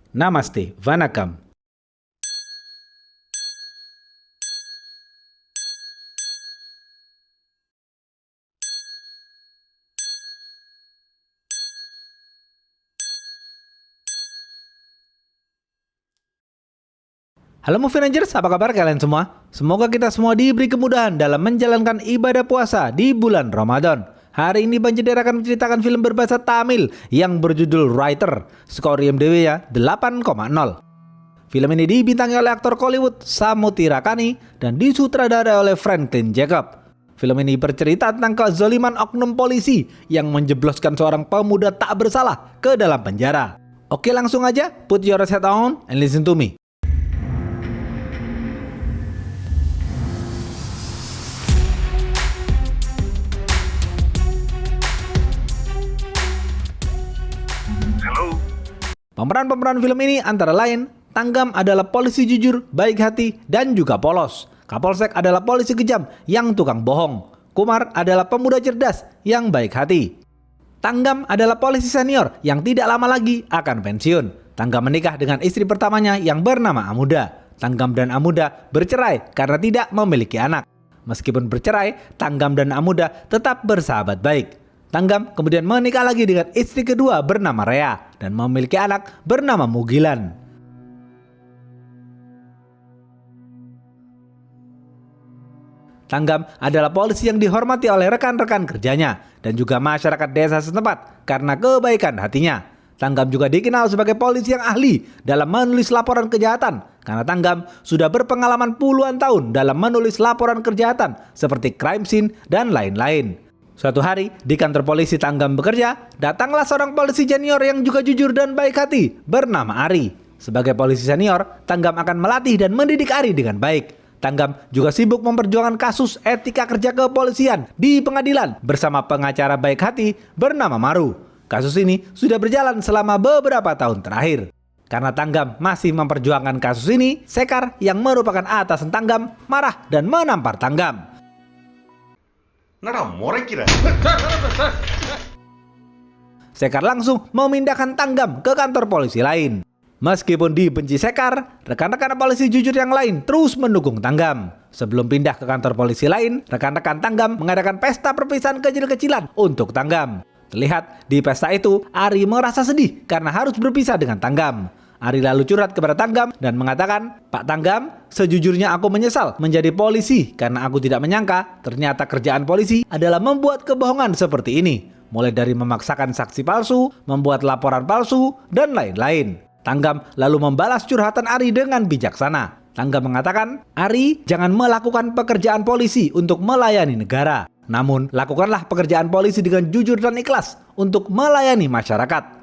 Namaste, Vanakkam. Halo Movie Rangers, apa kabar kalian semua? Semoga kita semua diberi kemudahan dalam menjalankan ibadah puasa di bulan Ramadan. Hari ini Bang Jeder akan menceritakan film berbahasa Tamil yang berjudul Writer. Skor IMDb-nya 8,0. Film ini dibintangi oleh aktor Kollywood Sammuthi Rakani dan disutradarai oleh Franklin Jacob. Film ini bercerita tentang kezaliman oknum polisi yang menjebloskan seorang pemuda tak bersalah ke dalam penjara. Oke, langsung aja, put your head on and listen to me. Pemeran-pemeran film ini antara lain, Tanggam adalah polisi jujur, baik hati, dan juga polos. Kapolsek adalah polisi kejam yang tukang bohong. Kumar adalah pemuda cerdas yang baik hati. Tanggam adalah polisi senior yang tidak lama lagi akan pensiun. Tanggam menikah dengan istri pertamanya yang bernama Amuda. Tanggam dan Amuda bercerai karena tidak memiliki anak. Meskipun bercerai, Tanggam dan Amuda tetap bersahabat baik. Tanggam kemudian menikah lagi dengan istri kedua bernama Rea dan memiliki anak bernama Mugilan. Tanggam adalah polisi yang dihormati oleh rekan-rekan kerjanya dan juga masyarakat desa setempat karena kebaikan hatinya. Tanggam juga dikenal sebagai polisi yang ahli dalam menulis laporan kejahatan karena Tanggam sudah berpengalaman puluhan tahun dalam menulis laporan kejahatan seperti crime scene dan lain-lain. Suatu hari, di kantor polisi Tanggam bekerja, datanglah seorang polisi senior yang juga jujur dan baik hati, bernama Ari. Sebagai polisi senior, Tanggam akan melatih dan mendidik Ari dengan baik. Tanggam juga sibuk memperjuangkan kasus etika kerja kepolisian di pengadilan bersama pengacara baik hati bernama Maru. Kasus ini sudah berjalan selama beberapa tahun terakhir. Karena Tanggam masih memperjuangkan kasus ini, Sekar yang merupakan atasan Tanggam marah dan menampar Tanggam. Sekar langsung memindahkan Tanggam ke kantor polisi lain. Meskipun dibenci Sekar, rekan-rekan polisi jujur yang lain terus mendukung Tanggam. Sebelum pindah ke kantor polisi lain, rekan-rekan Tanggam mengadakan pesta perpisahan kecil-kecilan untuk Tanggam. Terlihat di pesta itu, Ari merasa sedih karena harus berpisah dengan Tanggam. Ari lalu curhat kepada Tanggam dan mengatakan, "Pak Tanggam, sejujurnya aku menyesal menjadi polisi karena aku tidak menyangka ternyata kerjaan polisi adalah membuat kebohongan seperti ini. Mulai dari memaksakan saksi palsu, membuat laporan palsu, dan lain-lain." Tanggam lalu membalas curhatan Ari dengan bijaksana. Tanggam mengatakan, "Ari, jangan melakukan pekerjaan polisi untuk melayani negara. Namun, lakukanlah pekerjaan polisi dengan jujur dan ikhlas untuk melayani masyarakat."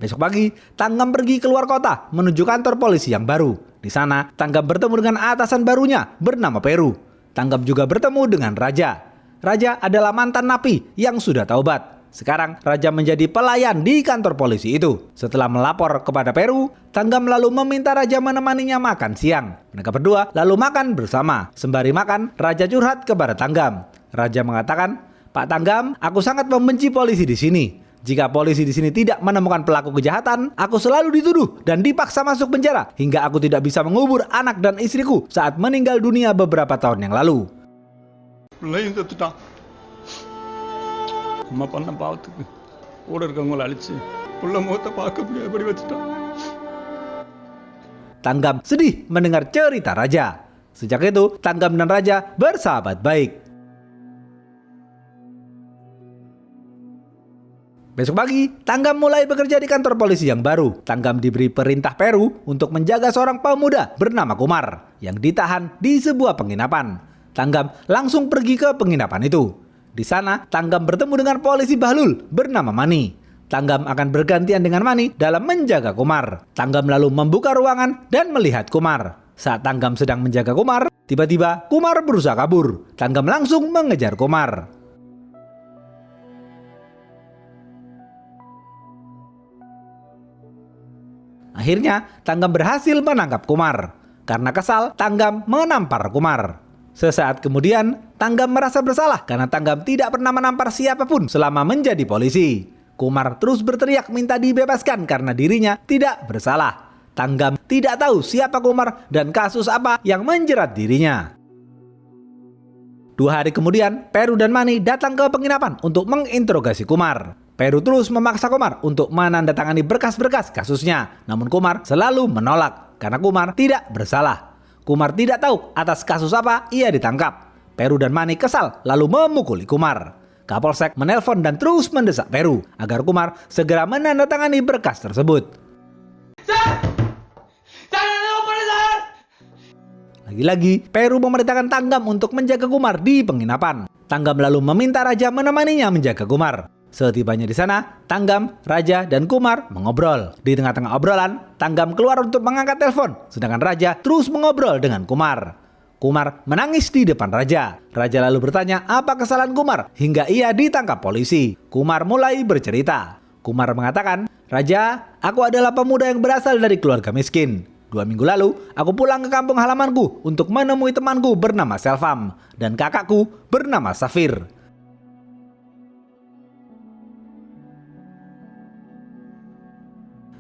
Besok pagi, Tanggam pergi keluar kota menuju kantor polisi yang baru. Di sana, Tanggam bertemu dengan atasan barunya bernama Peru. Tanggam juga bertemu dengan Raja. Raja adalah mantan napi yang sudah taubat. Sekarang, Raja menjadi pelayan di kantor polisi itu. Setelah melapor kepada Peru, Tanggam lalu meminta Raja menemaninya makan siang. Mereka berdua lalu makan bersama. Sembari makan, Raja curhat kepada Tanggam. Raja mengatakan, "Pak Tanggam, aku sangat membenci polisi di sini. Jika polisi di sini tidak menemukan pelaku kejahatan, aku selalu dituduh dan dipaksa masuk penjara hingga aku tidak bisa mengubur anak dan istriku saat meninggal dunia beberapa tahun yang lalu." Tanggam sedih mendengar cerita Raja. Sejak itu, Tanggam dan Raja bersahabat baik. Besok pagi, Tanggam mulai bekerja di kantor polisi yang baru. Tanggam diberi perintah Peru untuk menjaga seorang pemuda bernama Kumar yang ditahan di sebuah penginapan. Tanggam langsung pergi ke penginapan itu. Di sana, Tanggam bertemu dengan polisi Bahlul bernama Mani. Tanggam akan bergantian dengan Mani dalam menjaga Kumar. Tanggam lalu membuka ruangan dan melihat Kumar. Saat Tanggam sedang menjaga Kumar, tiba-tiba Kumar berusaha kabur. Tanggam langsung mengejar Kumar. Akhirnya, Tanggam berhasil menangkap Kumar. Karena kesal, Tanggam menampar Kumar. Sesaat kemudian, Tanggam merasa bersalah karena Tanggam tidak pernah menampar siapapun selama menjadi polisi. Kumar terus berteriak minta dibebaskan karena dirinya tidak bersalah. Tanggam tidak tahu siapa Kumar dan kasus apa yang menjerat dirinya. 2 hari kemudian, Peru dan Mani datang ke penginapan untuk menginterogasi Kumar. Peru terus memaksa Kumar untuk menandatangani berkas-berkas kasusnya. Namun Kumar selalu menolak karena Kumar tidak bersalah. Kumar tidak tahu atas kasus apa ia ditangkap. Peru dan Mani kesal lalu memukuli Kumar. Kapolsek menelpon dan terus mendesak Peru agar Kumar segera menandatangani berkas tersebut. Lagi-lagi, Peru memerintahkan Tanggam untuk menjaga Kumar di penginapan. Tanggam lalu meminta Raja menemaninya menjaga Kumar. Setibanya di sana, Tanggam, Raja, dan Kumar mengobrol. Di tengah-tengah obrolan, Tanggam keluar untuk mengangkat telepon, sedangkan Raja terus mengobrol dengan Kumar. Kumar menangis di depan Raja. Raja lalu bertanya apa kesalahan Kumar hingga ia ditangkap polisi. Kumar mulai bercerita. Kumar mengatakan, "Raja, aku adalah pemuda yang berasal dari keluarga miskin. 2 minggu lalu, aku pulang ke kampung halamanku untuk menemui temanku bernama Selvam dan kakakku bernama Safir.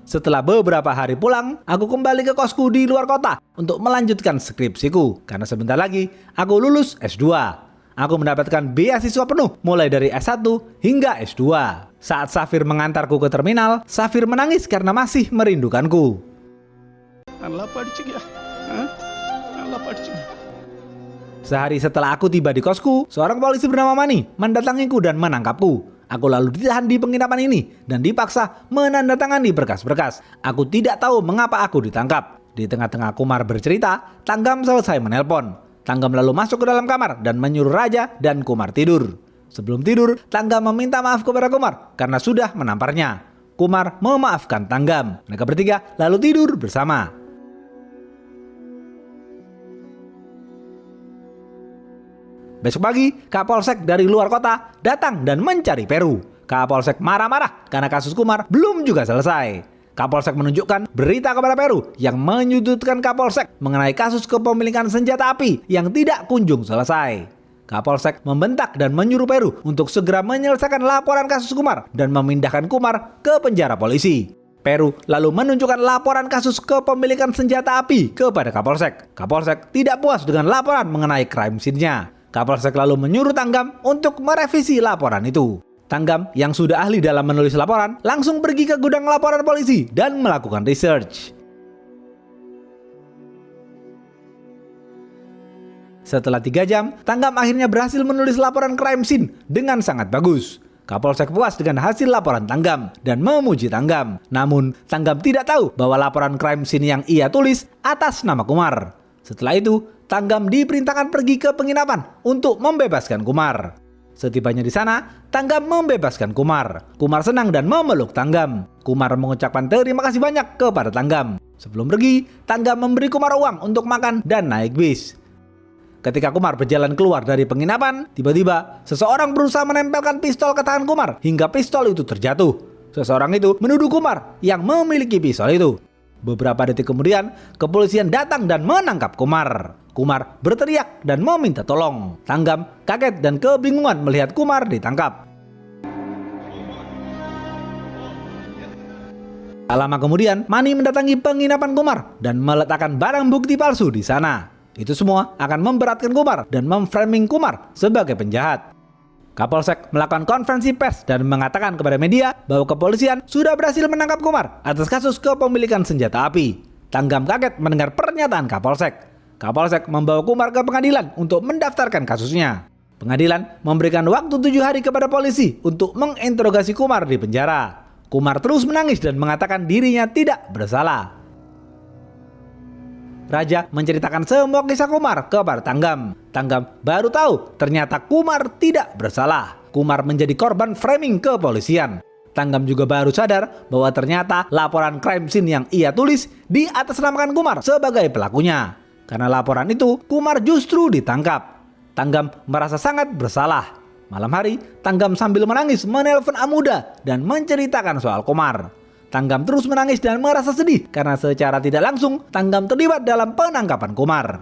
Setelah beberapa hari pulang, aku kembali ke kosku di luar kota untuk melanjutkan skripsiku karena sebentar lagi aku lulus S2. Aku mendapatkan beasiswa penuh mulai dari S1 hingga S2. Saat Safir mengantarku ke terminal, Safir menangis karena masih merindukanku. Sehari setelah aku tiba di kosku, seorang polisi bernama Mani mendatangiku dan menangkapku. Aku lalu ditahan di penginapan ini dan dipaksa menandatangani berkas-berkas. Aku tidak tahu mengapa aku ditangkap. Di tengah-tengah Kumar bercerita, Tanggam selesai menelpon. Tanggam lalu masuk ke dalam kamar dan menyuruh Raja dan Kumar tidur. Sebelum tidur, Tanggam meminta maaf kepada Kumar karena sudah menamparnya. Kumar memaafkan Tanggam. Mereka bertiga lalu tidur bersama. Besok pagi, Kapolsek dari luar kota datang dan mencari Peru. Kapolsek marah-marah karena kasus Kumar belum juga selesai. Kapolsek menunjukkan berita kepada Peru yang menyudutkan Kapolsek mengenai kasus kepemilikan senjata api yang tidak kunjung selesai. Kapolsek membentak dan menyuruh Peru untuk segera menyelesaikan laporan kasus Kumar dan memindahkan Kumar ke penjara polisi. Peru lalu menunjukkan laporan kasus kepemilikan senjata api kepada Kapolsek. Kapolsek tidak puas dengan laporan mengenai crime scene-nya. Kapolsek lalu menyuruh Tanggam untuk merevisi laporan itu. Tanggam yang sudah ahli dalam menulis laporan langsung pergi ke gudang laporan polisi dan melakukan research. Setelah 3 jam, Tanggam akhirnya berhasil menulis laporan crime scene dengan sangat bagus. Kapolsek puas dengan hasil laporan Tanggam dan memuji Tanggam. Namun, Tanggam tidak tahu bahwa laporan crime scene yang ia tulis atas nama Kumar. Setelah itu, Tanggam diperintahkan pergi ke penginapan untuk membebaskan Kumar. Setibanya di sana, Tanggam membebaskan Kumar. Kumar senang dan memeluk Tanggam. Kumar mengucapkan terima kasih banyak kepada Tanggam. Sebelum pergi, Tanggam memberi Kumar uang untuk makan dan naik bis. Ketika Kumar berjalan keluar dari penginapan, tiba-tiba seseorang berusaha menempelkan pistol ke tangan Kumar hingga pistol itu terjatuh. Seseorang itu menuduh Kumar yang memiliki pistol itu. Beberapa detik kemudian, kepolisian datang dan menangkap Kumar. Kumar berteriak dan meminta tolong. Tanggam kaget dan kebingungan melihat Kumar ditangkap. Tak lama kemudian, Mani mendatangi penginapan Kumar dan meletakkan barang bukti palsu di sana. Itu semua akan memberatkan Kumar dan memframing Kumar sebagai penjahat. Kapolsek melakukan konferensi pers dan mengatakan kepada media bahwa kepolisian sudah berhasil menangkap Kumar atas kasus kepemilikan senjata api. Tanggam kaget mendengar pernyataan Kapolsek. Kapolsek membawa Kumar ke pengadilan untuk mendaftarkan kasusnya. Pengadilan memberikan waktu 7 hari kepada polisi untuk menginterogasi Kumar di penjara. Kumar terus menangis dan mengatakan dirinya tidak bersalah. Raja menceritakan semua kisah Kumar kepada Tanggam. Tanggam baru tahu ternyata Kumar tidak bersalah. Kumar menjadi korban framing kepolisian. Tanggam juga baru sadar bahwa ternyata laporan crime scene yang ia tulis diatasnamakan Kumar sebagai pelakunya. Karena laporan itu, Kumar justru ditangkap. Tanggam merasa sangat bersalah. Malam hari, Tanggam sambil menangis menelpon Amuda dan menceritakan soal Kumar. Tanggam terus menangis dan merasa sedih karena secara tidak langsung Tanggam terlibat dalam penangkapan Kumar.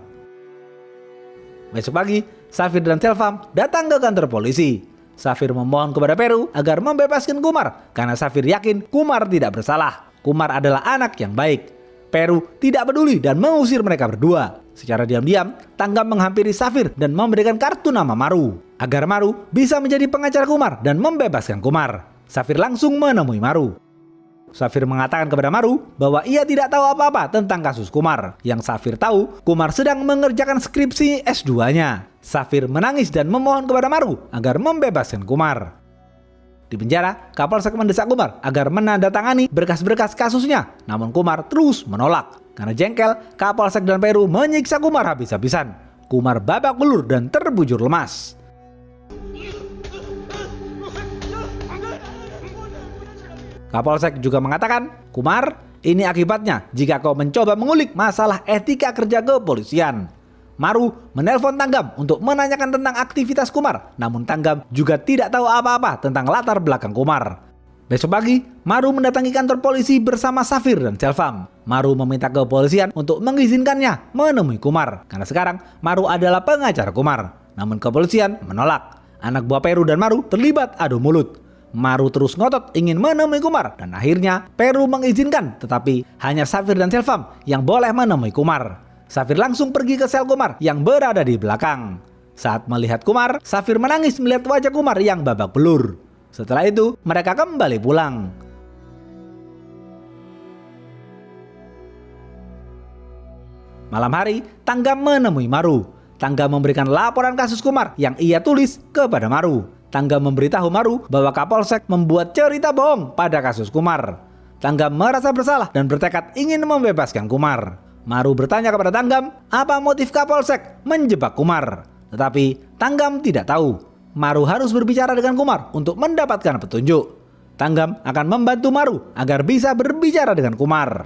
Besok pagi, Safir dan Selvam datang ke kantor polisi. Safir memohon kepada Peru agar membebaskan Kumar karena Safir yakin Kumar tidak bersalah. Kumar adalah anak yang baik. Peru tidak peduli dan mengusir mereka berdua. Secara diam-diam, Tanggam menghampiri Safir dan memberikan kartu nama Maru agar Maru bisa menjadi pengacara Kumar dan membebaskan Kumar. Safir langsung menemui Maru. Safir mengatakan kepada Maru bahwa ia tidak tahu apa-apa tentang kasus Kumar. Yang Safir tahu, Kumar sedang mengerjakan skripsi S2-nya. Safir menangis dan memohon kepada Maru agar membebaskan Kumar. Di penjara, Kapolsek mendesak Kumar agar menandatangani berkas-berkas kasusnya. Namun Kumar terus menolak. Karena jengkel, Kapolsek dan Peru menyiksa Kumar habis-habisan. Kumar babak belur dan terbujur lemas. Kapolsek juga mengatakan, "Kumar, ini akibatnya jika kau mencoba mengulik masalah etika kerja kepolisian." Maru menelpon Tanggam untuk menanyakan tentang aktivitas Kumar, namun Tanggam juga tidak tahu apa-apa tentang latar belakang Kumar. Besok pagi, Maru mendatangi kantor polisi bersama Safir dan Selvam. Maru meminta kepolisian untuk mengizinkannya menemui Kumar, karena sekarang Maru adalah pengacara Kumar. Namun kepolisian menolak. Anak buah Peru dan Maru terlibat adu mulut. Maru terus ngotot ingin menemui Kumar, dan akhirnya Peru mengizinkan, tetapi hanya Safir dan Selvam yang boleh menemui Kumar. Safir langsung pergi ke sel Kumar yang berada di belakang. Saat melihat Kumar, Safir menangis melihat wajah Kumar yang babak belur. Setelah itu, mereka kembali pulang. Malam hari, Tanggam menemui Maru. Tanggam memberikan laporan kasus Kumar yang ia tulis kepada Maru. Tanggam memberitahu Maru bahwa Kapolsek membuat cerita bohong pada kasus Kumar. Tanggam merasa bersalah dan bertekad ingin membebaskan Kumar. Maru bertanya kepada Tanggam apa motif Kapolsek menjebak Kumar. Tetapi Tanggam tidak tahu. Maru harus berbicara dengan Kumar untuk mendapatkan petunjuk. Tanggam akan membantu Maru agar bisa berbicara dengan Kumar.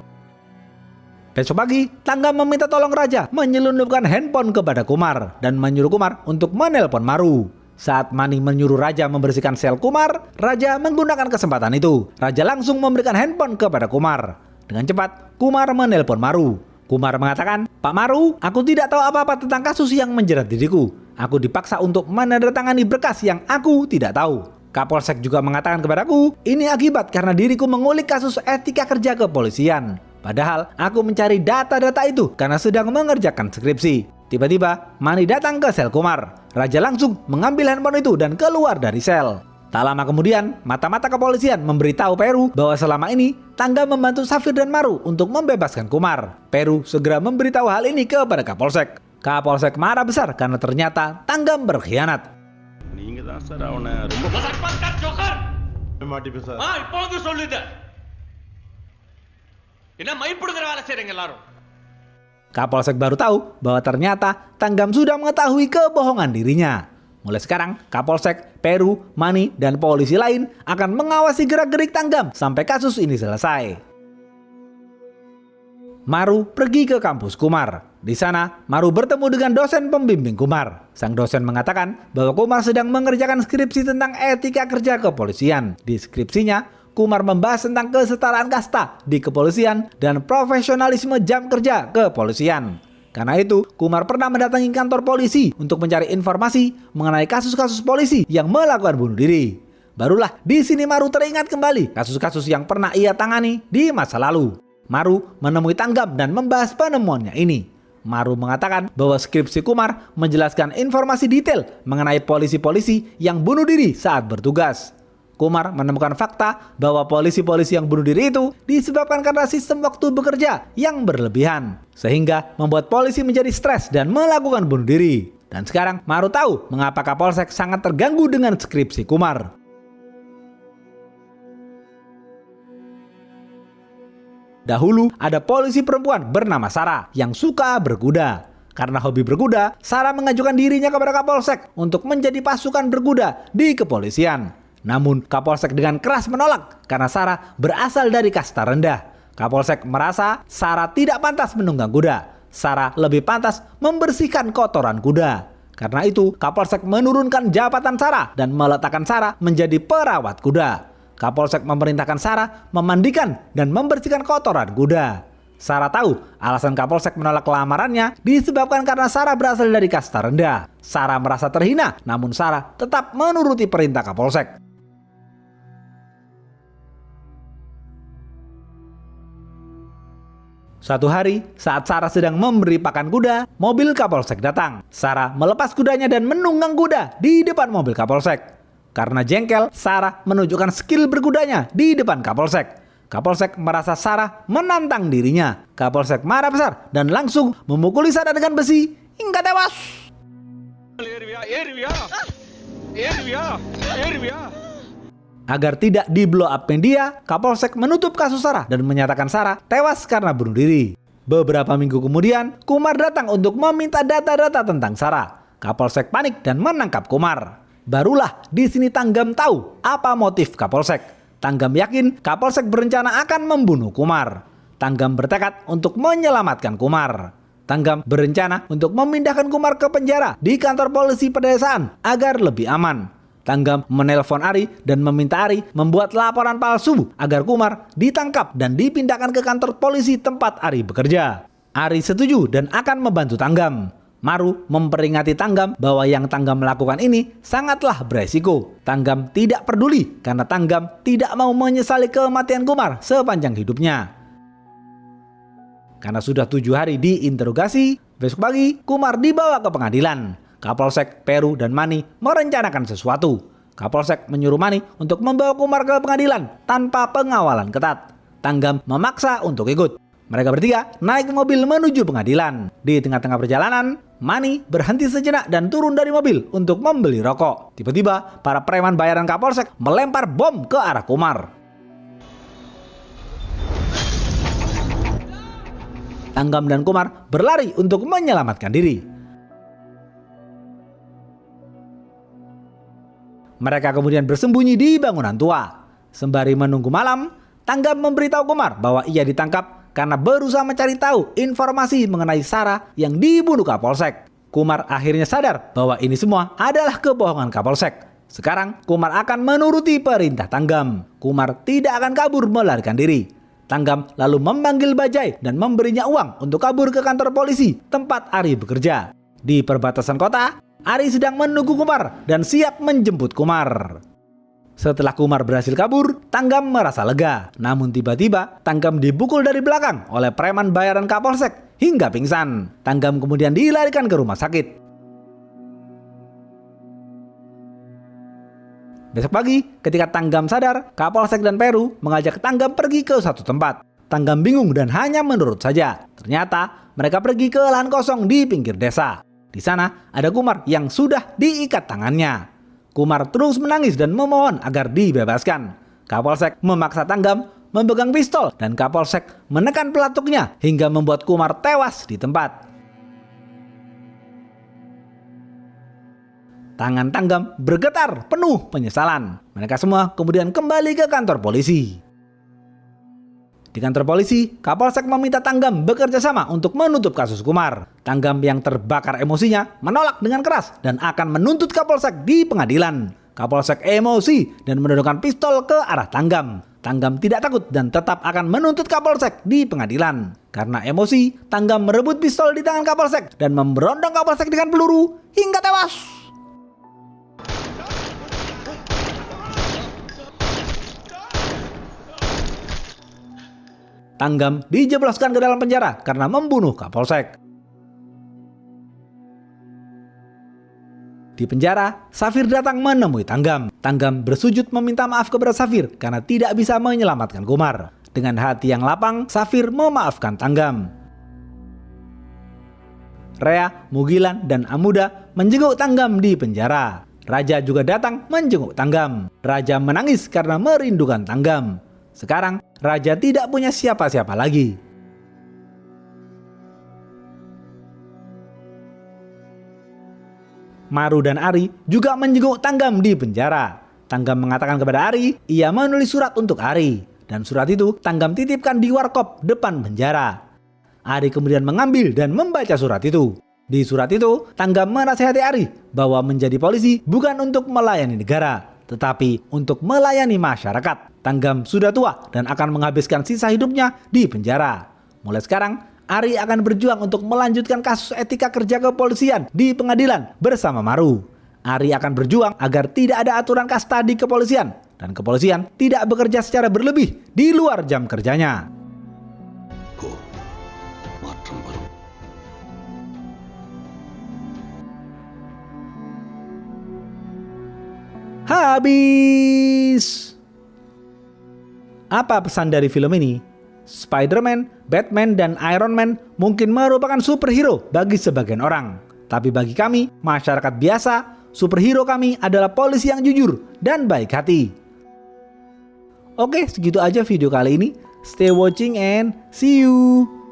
Besok pagi, Tanggam meminta tolong Raja menyelundupkan handphone kepada Kumar dan menyuruh Kumar untuk menelpon Maru. Saat Mani menyuruh Raja membersihkan sel Kumar, Raja menggunakan kesempatan itu. Raja langsung memberikan handphone kepada Kumar. Dengan cepat, Kumar menelpon Maru. Kumar mengatakan, "Pak Maru, aku tidak tahu apa-apa tentang kasus yang menjerat diriku. Aku dipaksa untuk menandatangani berkas yang aku tidak tahu. Kapolsek juga mengatakan kepadaku, ini akibat karena diriku mengulik kasus etika kerja kepolisian. Padahal aku mencari data-data itu karena sedang mengerjakan skripsi." Tiba-tiba, Mani datang ke sel Kumar. Raja langsung mengambil handphone itu dan keluar dari sel. Tak lama kemudian, mata-mata kepolisian memberitahu Peru bahwa selama ini Tanggam membantu Safir dan Maru untuk membebaskan Kumar. Peru segera memberitahu hal ini kepada Kapolsek. Kapolsek marah besar karena ternyata Tanggam berkhianat. Kapolsek baru tahu bahwa ternyata Tanggam sudah mengetahui kebohongan dirinya. Mulai sekarang, Kapolsek, Peru, Mani, dan polisi lain akan mengawasi gerak-gerik Tanggam sampai kasus ini selesai. Maru pergi ke kampus Kumar. Di sana, Maru bertemu dengan dosen pembimbing Kumar. Sang dosen mengatakan bahwa Kumar sedang mengerjakan skripsi tentang etika kerja kepolisian. Di skripsinya, Kumar membahas tentang kesetaraan kasta di kepolisian dan profesionalisme jam kerja kepolisian. Karena itu, Kumar pernah mendatangi kantor polisi untuk mencari informasi mengenai kasus-kasus polisi yang melakukan bunuh diri. Barulah di sini Maru teringat kembali kasus-kasus yang pernah ia tangani di masa lalu. Maru menemui Tanggam dan membahas penemuannya ini. Maru mengatakan bahwa skripsi Kumar menjelaskan informasi detail mengenai polisi-polisi yang bunuh diri saat bertugas. Kumar menemukan fakta bahwa polisi-polisi yang bunuh diri itu disebabkan karena sistem waktu bekerja yang berlebihan, sehingga membuat polisi menjadi stres dan melakukan bunuh diri. Dan sekarang Maru tahu mengapa Kapolsek sangat terganggu dengan skripsi Kumar. Dahulu ada polisi perempuan bernama Sarah yang suka berkuda. Karena hobi berkuda, Sarah mengajukan dirinya kepada Kapolsek untuk menjadi pasukan berkuda di kepolisian. Namun Kapolsek dengan keras menolak karena Sarah berasal dari kasta rendah. Kapolsek merasa Sarah tidak pantas menunggang kuda. Sarah lebih pantas membersihkan kotoran kuda. Karena itu Kapolsek menurunkan jabatan Sarah dan meletakkan Sarah menjadi perawat kuda. Kapolsek memerintahkan Sarah memandikan dan membersihkan kotoran kuda. Sarah tahu alasan Kapolsek menolak lamarannya disebabkan karena Sarah berasal dari kasta rendah. Sarah merasa terhina, namun Sarah tetap menuruti perintah Kapolsek. Suatu hari, saat Sarah sedang memberi pakan kuda, mobil Kapolsek datang. Sarah melepas kudanya dan menunggang kuda di depan mobil Kapolsek. Karena jengkel, Sarah menunjukkan skill berkudanya di depan Kapolsek. Kapolsek merasa Sarah menantang dirinya. Kapolsek marah besar dan langsung memukuli Sarah dengan besi hingga tewas. Agar tidak di-blow up media, Kapolsek menutup kasus Sarah dan menyatakan Sarah tewas karena bunuh diri. Beberapa minggu kemudian, Kumar datang untuk meminta data-data tentang Sarah. Kapolsek panik dan menangkap Kumar. Barulah di sini Tanggam tahu apa motif Kapolsek. Tanggam yakin Kapolsek berencana akan membunuh Kumar. Tanggam bertekad untuk menyelamatkan Kumar. Tanggam berencana untuk memindahkan Kumar ke penjara di kantor polisi pedesaan agar lebih aman. Tanggam menelpon Ari dan meminta Ari membuat laporan palsu agar Kumar ditangkap dan dipindahkan ke kantor polisi tempat Ari bekerja. Ari setuju dan akan membantu Tanggam. Maru memperingati Tanggam bahwa yang Tanggam lakukan ini sangatlah beresiko. Tanggam tidak peduli karena Tanggam tidak mau menyesali kematian Kumar sepanjang hidupnya. Karena sudah 7 hari diinterogasi, besok pagi Kumar dibawa ke pengadilan. Kapolsek, Peru, dan Mani merencanakan sesuatu. Kapolsek menyuruh Mani untuk membawa Kumar ke pengadilan tanpa pengawalan ketat. Tanggam memaksa untuk ikut. Mereka bertiga naik mobil menuju pengadilan. Di tengah-tengah perjalanan, Mani berhenti sejenak dan turun dari mobil untuk membeli rokok. Tiba-tiba, para preman bayaran Kapolsek melempar bom ke arah Kumar. Tanggam dan Kumar berlari untuk menyelamatkan diri. Mereka kemudian bersembunyi di bangunan tua. Sembari menunggu malam, Tanggam memberitahu Kumar bahwa ia ditangkap karena berusaha mencari tahu informasi mengenai Sarah yang dibunuh Kapolsek. Kumar akhirnya sadar bahwa ini semua adalah kebohongan Kapolsek. Sekarang Kumar akan menuruti perintah Tanggam. Kumar tidak akan kabur melarikan diri. Tanggam lalu memanggil Bajai dan memberinya uang untuk kabur ke kantor polisi tempat Ari bekerja. Di perbatasan kota, Ari sedang menunggu Kumar dan siap menjemput Kumar. Setelah Kumar berhasil kabur, Tanggam merasa lega. Namun tiba-tiba Tanggam dipukul dari belakang oleh preman bayaran Kapolsek hingga pingsan. Tanggam kemudian dilarikan ke rumah sakit. Besok pagi, ketika Tanggam sadar, Kapolsek dan Peru mengajak Tanggam pergi ke satu tempat. Tanggam bingung dan hanya menurut saja. Ternyata mereka pergi ke lahan kosong di pinggir desa. Di sana ada Kumar yang sudah diikat tangannya. Kumar terus menangis dan memohon agar dibebaskan. Kapolsek memaksa Tanggam memegang pistol dan Kapolsek menekan pelatuknya hingga membuat Kumar tewas di tempat. Tangan Tanggam bergetar penuh penyesalan. Mereka semua kemudian kembali ke kantor polisi. Di kantor polisi, Kapolsek meminta Tanggam bekerja sama untuk menutup kasus Kumar. Tanggam yang terbakar emosinya menolak dengan keras dan akan menuntut Kapolsek di pengadilan. Kapolsek emosi dan menodongkan pistol ke arah Tanggam. Tanggam tidak takut dan tetap akan menuntut Kapolsek di pengadilan. Karena emosi, Tanggam merebut pistol di tangan Kapolsek dan memberondong Kapolsek dengan peluru hingga tewas. Tanggam dijebloskan ke dalam penjara karena membunuh Kapolsek. Di penjara, Safir datang menemui Tanggam. Tanggam bersujud meminta maaf kepada Safir karena tidak bisa menyelamatkan Kumar. Dengan hati yang lapang, Safir memaafkan Tanggam. Rea, Mugilan, dan Amuda menjenguk Tanggam di penjara. Raja juga datang menjenguk Tanggam. Raja menangis karena merindukan Tanggam. Sekarang, Raja tidak punya siapa-siapa lagi. Maru dan Ari juga menjenguk Tanggam di penjara. Tanggam mengatakan kepada Ari, ia menulis surat untuk Ari. Dan surat itu Tanggam titipkan di warkop depan penjara. Ari kemudian mengambil dan membaca surat itu. Di surat itu, Tanggam menasihati Ari bahwa menjadi polisi bukan untuk melayani negara, tetapi untuk melayani masyarakat. Tanggam sudah tua dan akan menghabiskan sisa hidupnya di penjara. Mulai sekarang, Ari akan berjuang untuk melanjutkan kasus etika kerja kepolisian di pengadilan bersama Maru. Ari akan berjuang agar tidak ada aturan kasta di kepolisian dan kepolisian tidak bekerja secara berlebih di luar jam kerjanya. Habis. Apa pesan dari film ini? Spider-Man, Batman, dan Iron Man mungkin merupakan superhero bagi sebagian orang. Tapi bagi kami, masyarakat biasa, superhero kami adalah polisi yang jujur dan baik hati. Oke, segitu aja video kali ini. Stay watching and see you.